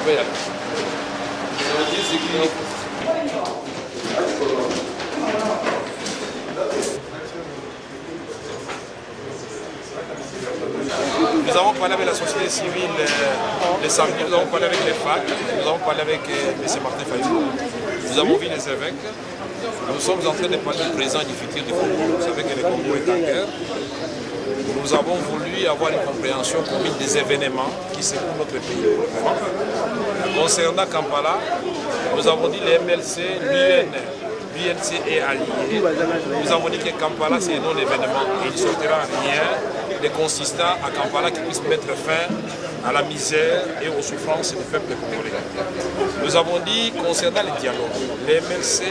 peut y aller. Nous avons parlé avec la société civile le samedi, nous avons parlé avec les FAC, nous avons parlé avec M. Martin Fayou, nous avons vu les évêques. Nous sommes en train de parler du présent et du futur du Congo. Vous savez que le Congo est en guerre. Nous avons voulu avoir une compréhension commune des événements qui secouent notre pays. Concernant Kampala, nous avons dit les MLC, l'UNC est allié. Nous avons dit que Kampala c'est un non-événement. Il ne sortira rien de consistant à Kampala qui puisse mettre fin à la misère et aux souffrances du peuple congolais. Nous avons dit concernant les dialogues, les MLC,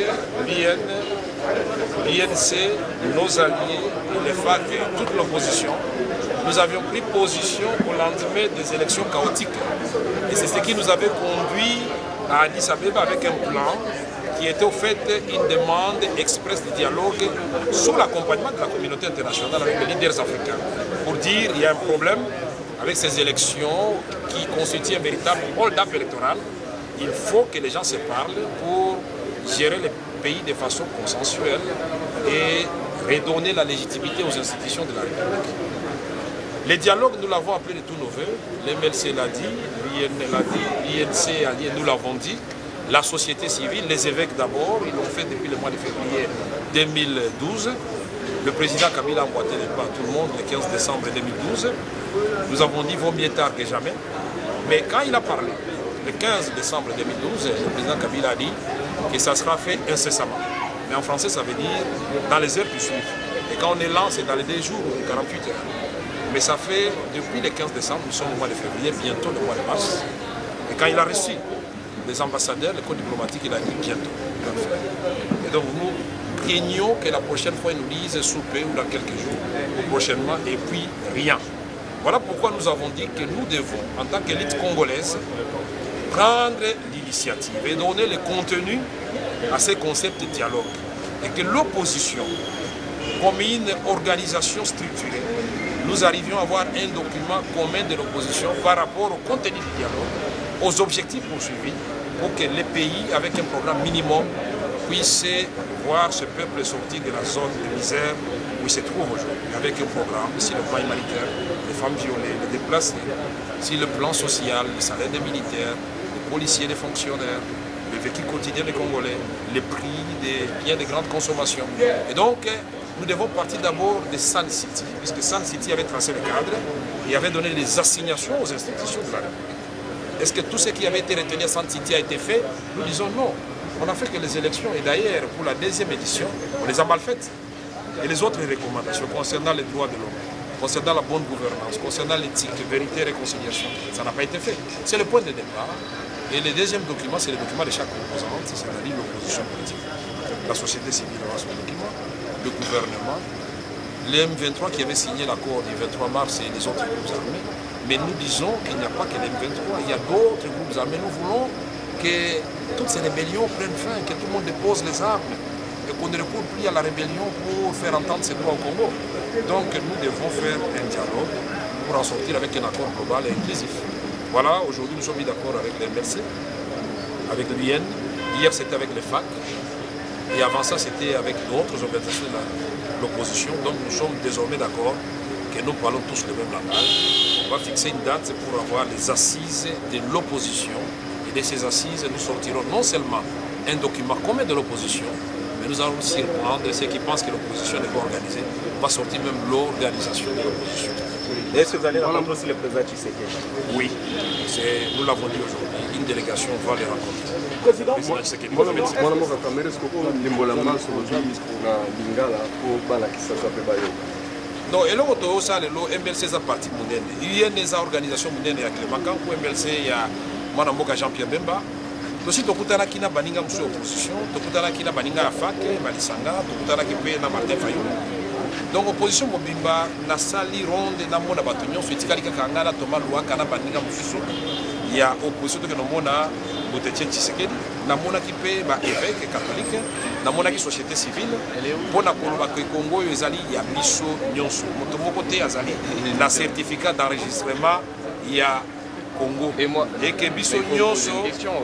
l'INC, nos alliés, les FAC et toute l'opposition, nous avions pris position au lendemain des élections chaotiques. Et c'est ce qui nous avait conduit à Addis Abeba avec un plan qui était au fait une demande express de dialogue sous l'accompagnement de la communauté internationale avec les leaders africains pour dire qu'il y a un problème avec ces élections qui constituent un véritable hold-up électoral. Il faut que les gens se parlent pour gérer les pays de façon consensuelle et redonner la légitimité aux institutions de la République. Les dialogues, nous l'avons appelé de tous nos voeux. L'MLC l'a dit, l'IN l'a dit, l'INC a dit, nous l'avons dit. La société civile, les évêques d'abord, ils l'ont fait depuis le mois de février 2012. Le président Kabila a emboîté les pas à tout le monde le 15 décembre 2012. Nous avons dit vaut mieux tard que jamais. Mais quand il a parlé, le 15 décembre 2012, le président Kabila a dit que ça sera fait incessamment. Mais en français, ça veut dire dans les heures qui suivent. Et quand on est lent, c'est dans les 2 jours ou 48 heures. Mais ça fait depuis le 15 décembre, nous sommes au mois de février, bientôt le mois de mars. Et quand il a reçu les ambassadeurs, le code diplomatique, il a dit bientôt. Et donc nous craignons que la prochaine fois, ils nous disent souper ou dans quelques jours, ou prochainement, et puis rien. Voilà pourquoi nous avons dit que nous devons, en tant qu'élite congolaise, prendre l'initiative et donner le contenu à ces concepts de dialogue. Et que l'opposition, comme une organisation structurée, nous arrivions à avoir un document commun de l'opposition par rapport au contenu du dialogue, aux objectifs poursuivis, pour que les pays, avec un programme minimum, puissent voir ce peuple sortir de la zone de misère où il se trouve aujourd'hui, avec un programme, si le plan humanitaire, les femmes violées, les déplacés, si le plan social, le salaire des militaires, des policiers, des fonctionnaires, le vécu quotidien des Congolais, les prix des biens de grande consommation. Et donc, nous devons partir d'abord de Sun City, puisque Sun City avait tracé le cadre et avait donné des assignations aux institutions de la République. Est-ce que tout ce qui avait été retenu à Sun City a été fait? Nous disons non. On n'a fait que les élections et d'ailleurs, pour la 2e édition, on les a mal faites. Et les autres recommandations concernant les droits de l'homme, concernant la bonne gouvernance, concernant l'éthique, vérité et réconciliation, ça n'a pas été fait. C'est le point de départ. Et le 2e document, c'est le document de chaque composante, c'est-à-dire l'opposition politique. La société civile aura son document, le gouvernement, le M23 qui avait signé l'accord du 23 mars et les autres groupes armés. Mais nous disons qu'il n'y a pas que le M23, il y a d'autres groupes armés. Nous voulons que toutes ces rébellions prennent fin, que tout le monde dépose les armes et qu'on ne recourt plus à la rébellion pour faire entendre ses droits au Congo. Donc nous devons faire un dialogue pour en sortir avec un accord global et inclusif. Voilà, aujourd'hui nous sommes mis d'accord avec les MLC, avec l'UN, hier c'était avec les FAC, et avant ça c'était avec d'autres organisations de l'opposition. Donc nous sommes désormais d'accord que nous parlons tous le même langage. On va fixer une date pour avoir les assises de l'opposition. Et de ces assises, nous sortirons non seulement un document commun de l'opposition, mais nous allons surprendre ceux qui pensent que l'opposition n'est pas organisée. On va sortir même l'organisation de l'opposition. Est-ce que vous allez rencontrer aussi le président Tshisekedi? Oui, nous l'avons dit aujourd'hui. Une délégation va les rencontrer. Président, non, eloko toyosala lelo MLC eza parti monene, UN eza organisation monene ya Clément Kankou, MLC ya mwana mboka Jean-Pierre Bemba. Tosi tokutanaki na baninga mosusu ya opposition, tokutanaki na baninga ya FAC, Balisanga, tokutanaki mpe na Martin Fayulu. Donc opposition mobimba nasali ronde na mona bato nyonso etikali kaka nga na Thomas Luaka na baninga mosusu ya opposition toke nomona Boutetier Tshisekedi, namonaki mpe baévêque catholique, namonaki société civile mpona koloba ke Congo oyo ezali ya biso nyonso. Moto moko te azali na certificat d'enregistrement ya Congo. Et que biso nyonso,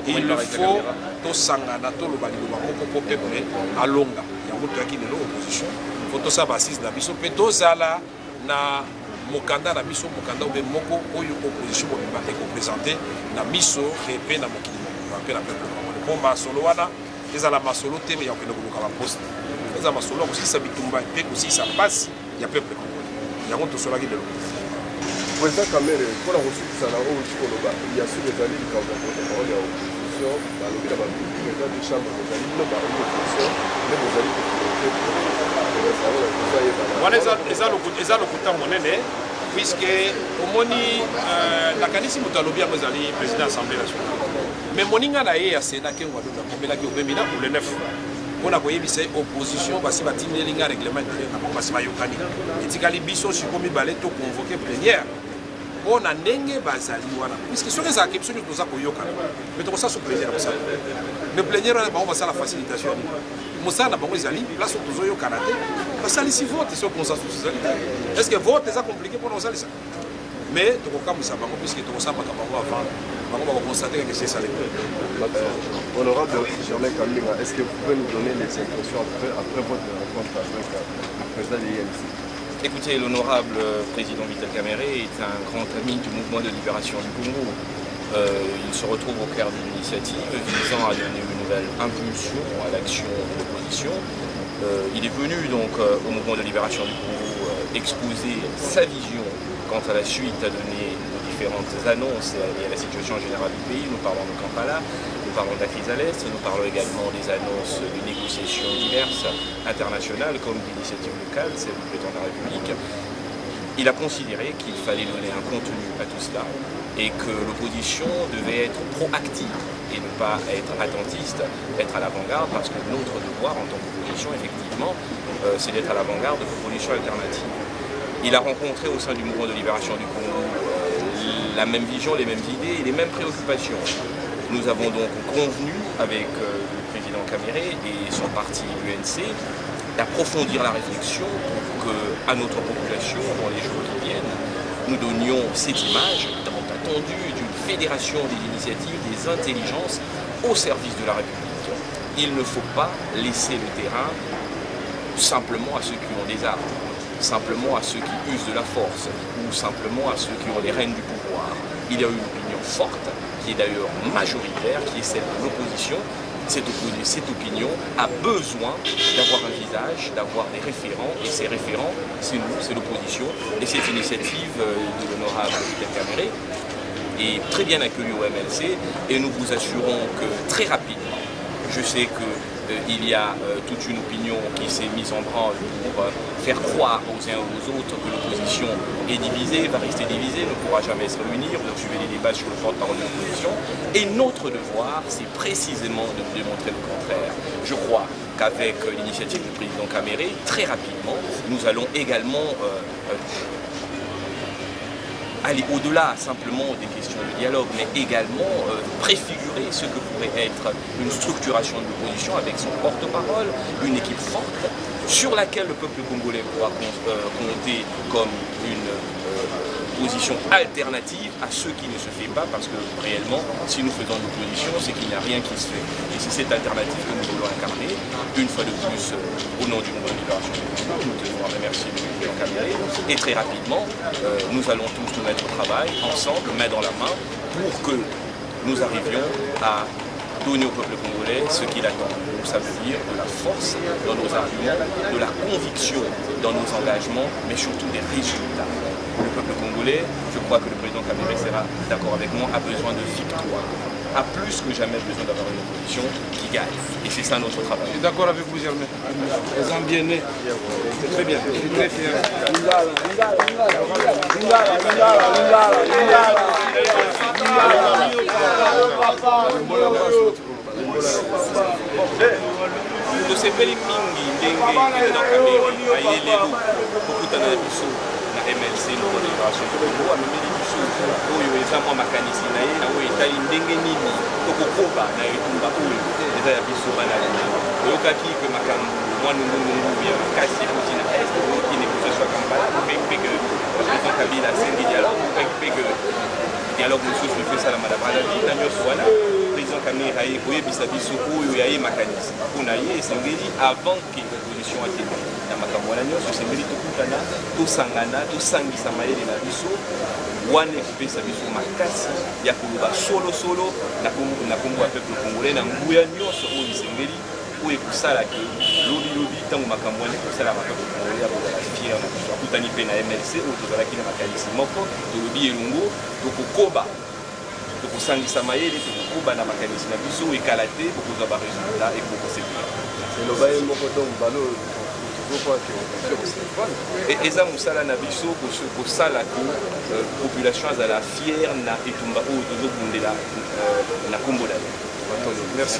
il faut to sangana to loba liloba moko po peuple alonga. Yango to yaki lelo opposition. Faut to sa basis na biso pe to zala na mokanda na biso mokanda obe moko oyo opposition bo ba ko présenter na miso pe na mokili. Pe na peuple. Bomba solo wana ezala masolo te ya ko ko ka poste. Ezala masolo ko sisa bitumba pe ko sisa passe ya peuple congolais. Yango to sola ki lelo. Président Kamere, pour la ressource, il y a sur les alliés qui ont parole de l'opposition, dans le président de chambre des alliés, nous parlons de l'opposition, mais vos alliés qui puisque au moni la kanisi mutalobia mozali président de l'Assemblée nationale. Mais moninga na ye ya Sénat ke ngwado na komela ki obemina pour le 9. On a voyé que l'opposition va se battre dans le règlement intérieur. Parce que Yokani. Et si Biso si comme balé tout convoqué plénière. On a n'engé bazali wana. Puisque sur les acquis, sur nous avons Yokani. Mais tout ça sur plénière comme ça. Mais plénière on va faire la facilitation. Moussa n'a pas bazali. Place où tous Yokani. Parce que si vote sur consensus. Est-ce que vote est compliqué pour nous aller ça? Mais tout comme ça, puisque tout ça va avant. On va constater que c'est ça. Honorable Germain Kamlinga, est-ce que vous pouvez nous donner les impressions après votre rencontre avec le président de l'INC? Écoutez, l'honorable président Vital Kamerhe est un grand ami du mouvement de libération du Congo. Il se retrouve au cœur d'une initiative visant à donner une nouvelle impulsion à l'action de l'opposition. Il est venu donc au mouvement de libération du Congo exposer sa vision quant à la suite à donner aux différentes annonces et à la situation générale du pays. Nous parlons de Kampala, nous parlons de la crise à l'Est, nous parlons également des annonces de négociations diverses internationales comme d'initiatives locales, celle du président de la République. Il a considéré qu'il fallait donner un contenu à tout cela et que l'opposition devait être proactive et ne pas être attentiste, être à l'avant-garde, parce que notre devoir en tant qu'opposition, effectivement, c'est d'être à l'avant-garde de propositions alternatives. Il a rencontré au sein du mouvement de libération du Congo la même vision, les mêmes idées et les mêmes préoccupations. Nous avons donc convenu avec le président Kamerhe et son parti l'UNC d'approfondir la réflexion pour qu'à notre population, dans les jours qui viennent, nous donnions cette image tant attendue d'une fédération des initiatives, des intelligences au service de la République. Il ne faut pas laisser le terrain simplement à ceux qui ont des armes, simplement à ceux qui usent de la force ou simplement à ceux qui ont les rênes du pouvoir. Il y a une opinion forte, qui est d'ailleurs majoritaire, qui est celle de l'opposition. Cette opinion a besoin d'avoir un visage, d'avoir des référents, et ces référents, c'est nous, c'est l'opposition. Et cette initiative de l'honorable Vital Kamerhe est très bien accueillie au MLC, et nous vous assurons que très rapidement, je sais que il y a toute une opinion qui s'est mise en branle pour faire croire aux uns aux autres que l'opposition est divisée, va rester divisée, ne pourra jamais se réunir. Vous suivez les débats sur le porte-parole de l'opposition. Et notre devoir, c'est précisément de démontrer le contraire. Je crois qu'avec l'initiative du président Kamerhe, très rapidement, nous allons également aller au-delà simplement des questions de dialogue, mais également préfigurer ce que pourrait être une structuration de l'opposition avec son porte-parole, une équipe forte sur laquelle le peuple congolais pourra compter comme une position alternative à ce qui ne se fait pas, parce que réellement, si nous faisons de l'opposition, c'est qu'il n'y a rien qui se fait. Et c'est cette alternative que nous voulons incarner. Une fois de plus, au nom du mouvement de libération du Congo, nous tenons à remercier le président Kamerhe. Et très rapidement, nous allons tous nous mettre au travail, ensemble, main dans la main, pour que nous arrivions à donner au peuple congolais ce qu'il attend. Ça veut dire de la force dans nos arguments, de la conviction dans nos engagements, mais surtout des résultats. Le peuple congolais, je crois que le président Kamerhe sera d'accord avec moi, a besoin de victoire, a plus que jamais besoin d'avoir une opposition qui gagne. Et c'est ça notre travail. Je suis d'accord avec vous, Germain. Les hommes bien nés. C'est très bien. Je suis très fier. tosepeli mingi ndenge président Kamerhe ayeleli kokutana na biso na MLC mouvement de libération du Congo amemeli biso oyo eza mwa makanisi na ye na oyo etali ndenge nini tokokoba na etumba oyo eza ya biso banalina oyokaki ke makambo mwa nungunungu ya makasi ekoti na est oyoki négociation ya Kampala mpe que président Kabila asengi dialogue oyokaki mpe que dialogue mosusu efesa na madame la ville na nyonso wana président Kamere aye koyebisa biso oyo yaye makanisi mpona ye esengeli avant que opposition akende na makambo wana nyonso esengeli tokutana tosangana tosangisa mayele na biso wana ekopesa biso makasi ya koloba solosolo na kombo ya peuple congolais na nguya nyonso oyo esengeli oyo ekosalaki lobilobi ntango makambo wana ekosala peuple congolais akozala fier na biso akutani mpe na MLC oyo tozalaki na makanisi moko tolobi elongo tokokoba tokosangisa mayele tokokoba na makanisi na biso ekala te bokozwa baresultat ekokosepela eloba ye moko donc balo eza mosala na biso kosala ko population azala fiere na etumba oyo tozobundela na kombo na ye. Merci.